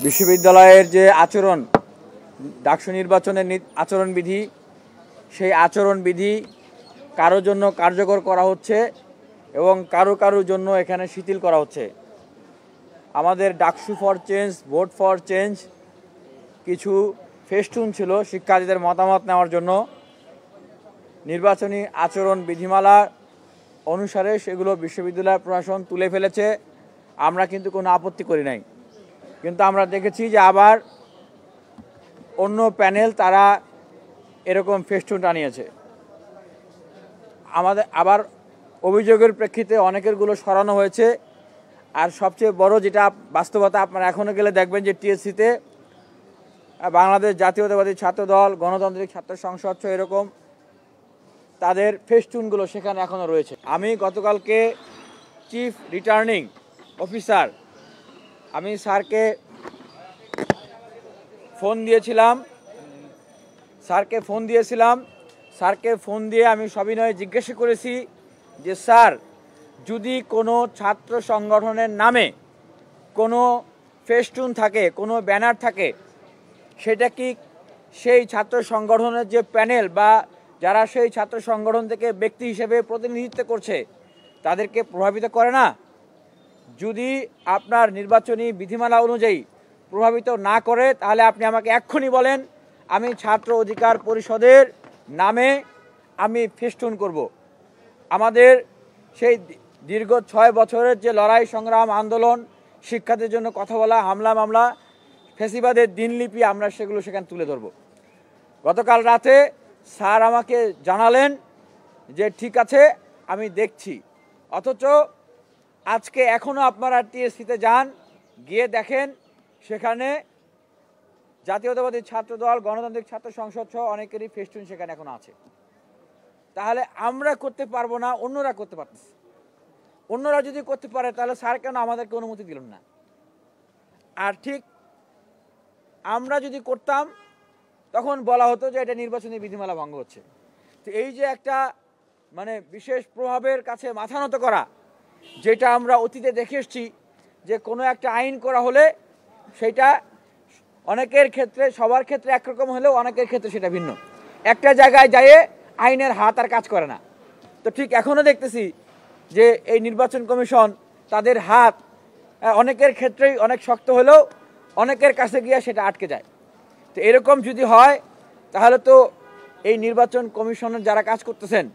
বিশ্ববিদ্যালয়ের যে আচরণ, ডাকসু নির্বাচনের আচরণবিধি, সেই আচরণবিধি কারোর জন্য কার্যকর করা হচ্ছে এবং কারোর জন্য এখানে শিথিল করা হচ্ছে। আমাদের DUCSU for change, vote for change কিছু ফেস্টুন ছিল শিক্ষার্থীদের মতামত নেওয়ার জন্য। নির্বাচনী আচরণ বিধিমালা অনুসারে সেগুলো বিশ্ববিদ্যালয় প্রশাসন তুলে ফেলেছে, আমরা কিন্তু কোনো আপত্তি করি নাই। কিন্তু আমরা দেখেছি যে আবার অন্য প্যানেল তারা এরকম ফেস্টুন টানিয়েছে। আমাদের আবার অভিযোগের প্রেক্ষিতে অনেকেরগুলো সরানো হয়েছে। আর সবচেয়ে বড় যেটা বাস্তবতা, আপনারা এখনও গেলে দেখবেন যে টিএসসিতে বাংলাদেশ জাতীয়তাবাদী ছাত্র দল, গণতান্ত্রিক ছাত্র সংসদ এরকম তাদের ফেস্টুনগুলো সেখানে এখনও রয়েছে। আমি গতকালকে চিফ রিটার্নিং অফিসার আমি স্যারকে ফোন দিয়েছিলাম। স্যারকে ফোন দিয়ে আমি সবিনয়ে জিজ্ঞাসা করেছি যে স্যার, যদি কোনো ছাত্র সংগঠনের নামে কোনো ফেস্টুন থাকে, কোনো ব্যানার থাকে, সেটা কি সেই ছাত্র সংগঠনের যে প্যানেল বা যারা সেই ছাত্র সংগঠন থেকে ব্যক্তি হিসেবে প্রতিনিধিত্ব করছে তাদেরকে প্রভাবিত করে না? যদি আপনার নির্বাচনী বিধিমালা অনুযায়ী প্রভাবিত না করে, তাহলে আপনি আমাকে এক্ষুনি বলেন, আমি ছাত্র অধিকার পরিষদের নামে আমি ফেস্টুন করব। আমাদের সেই দীর্ঘ 6 বছরের যে লড়াই সংগ্রাম আন্দোলন, শিক্ষার্থীদের জন্য কথা বলা, হামলা মামলা, ফেসিবাদের দিনলিপি, আমরা সেগুলো সেখানে তুলে ধরব। গতকাল রাতে স্যার আমাকে জানালেন যে ঠিক আছে, আমি দেখছি। অথচ আজকে এখনও আপনারা টিএসসিতে যান, গিয়ে দেখেন সেখানে জাতীয়তাবাদী ছাত্র দল, গণতান্ত্রিক ছাত্র সংসদ সহ অনেকেরই ফেস্টুন সেখানে এখন আছে। তাহলে আমরা করতে পারবো না, অন্যরা করতে পারতেছে। অন্যরা যদি করতে পারে তাহলে স্যার কেন আমাদেরকে অনুমতি দিলেন না? আর ঠিক আমরা যদি করতাম তখন বলা হতো যে এটা নির্বাচনী বিধিমালা ভঙ্গ হচ্ছে। তো এই যে একটা বিশেষ প্রভাবের কাছে মাথা নত করা, যেটা আমরা অতীতে দেখে এসেছি, যে কোনো একটা আইন করা হলে সেটা অনেকের ক্ষেত্রে, সবার ক্ষেত্রে একরকম হলেও অনেকের ক্ষেত্রে সেটা ভিন্ন। একটা জায়গায় যেয়ে আইনের হাত আর কাজ করে না। তো ঠিক এখনও দেখতেছি যে এই নির্বাচন কমিশন, তাদের হাত অনেকের ক্ষেত্রেই অনেক শক্ত হলেও অনেকের কাছে গিয়ে সেটা আটকে যায়। তো এরকম যদি হয় তাহলে তো এই নির্বাচন কমিশনের যারা কাজ করতেছেন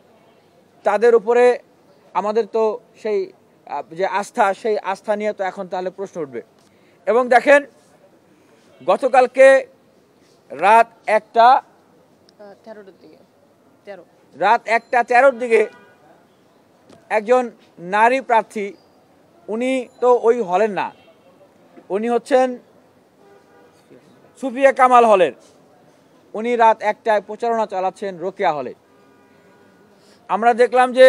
তাদের উপরে আমাদের তো সেই যে আস্থা, সেই আস্থা নিয়ে তো এখন তাহলে প্রশ্ন উঠবে। এবং দেখেন, গতকালকে রাত 1:13 দিকে একজন নারী প্রার্থী, উনি তো ওই হলের না, উনি হচ্ছেন সুফিয়া কামাল হলের, উনি রাত 1টায় প্রচারণা চালাচ্ছেন রোকেয়া হলে। আমরা দেখলাম যে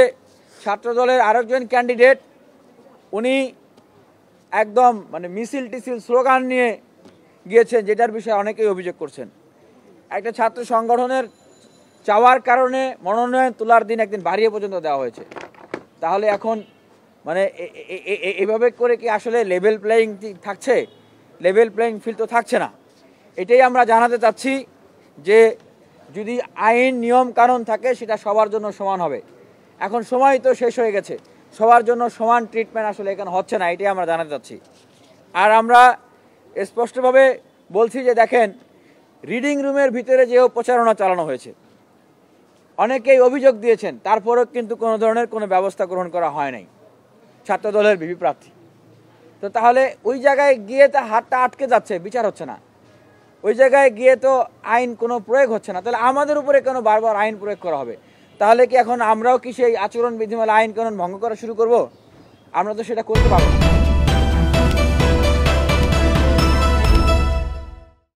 ছাত্রদলের আরেকজন ক্যান্ডিডেট, উনি একদম মিছিল টিছিল স্লোগান নিয়ে গিয়েছেন, যেটার বিষয়ে অনেকেই অভিযোগ করছেন। একটা ছাত্র সংগঠনের চাওয়ার কারণে মনোনয়ন তোলার দিন একদিন বাড়িয়ে পর্যন্ত দেওয়া হয়েছে। তাহলে এখন এইভাবে করে কি আসলে লেভেল প্লেয়িং থাকছে? লেভেল প্লেয়িং ফিল্ড তো থাকছে না। এটাই আমরা জানাতে চাচ্ছি যে যদি আইন নিয়ম কানুন থাকে সেটা সবার জন্য সমান হবে। এখন সময় তো শেষ হয়ে গেছে, সবার জন্য সমান ট্রিটমেন্ট আসলে এখানে হচ্ছে না, এটাই আমরা জানাতে চাচ্ছি। আর আমরা স্পষ্টভাবে বলছি যে দেখেন, রিডিং রুমের ভিতরে যেও প্রচারণা চালানো হয়েছে, অনেকেই অভিযোগ দিয়েছেন, তারপরেও কিন্তু কোনো ধরনের কোনো ব্যবস্থা গ্রহণ করা হয় নাই ছাত্রদলের ভিপি প্রার্থী। তো তাহলে ওই জায়গায় গিয়ে তা হাতটা আটকে যাচ্ছে, বিচার হচ্ছে না। ওই জায়গায় গিয়ে তো আইন কোনো প্রয়োগ হচ্ছে না। তাহলে আমাদের উপরে কেন বারবার আইন প্রয়োগ করা হবে? তাহলে কি এখন আমরাও কি সেই আচরণ বিধিমালা, আইন কানুন ভঙ্গ করা শুরু করব? আমরা তো সেটা করতে পারবো না।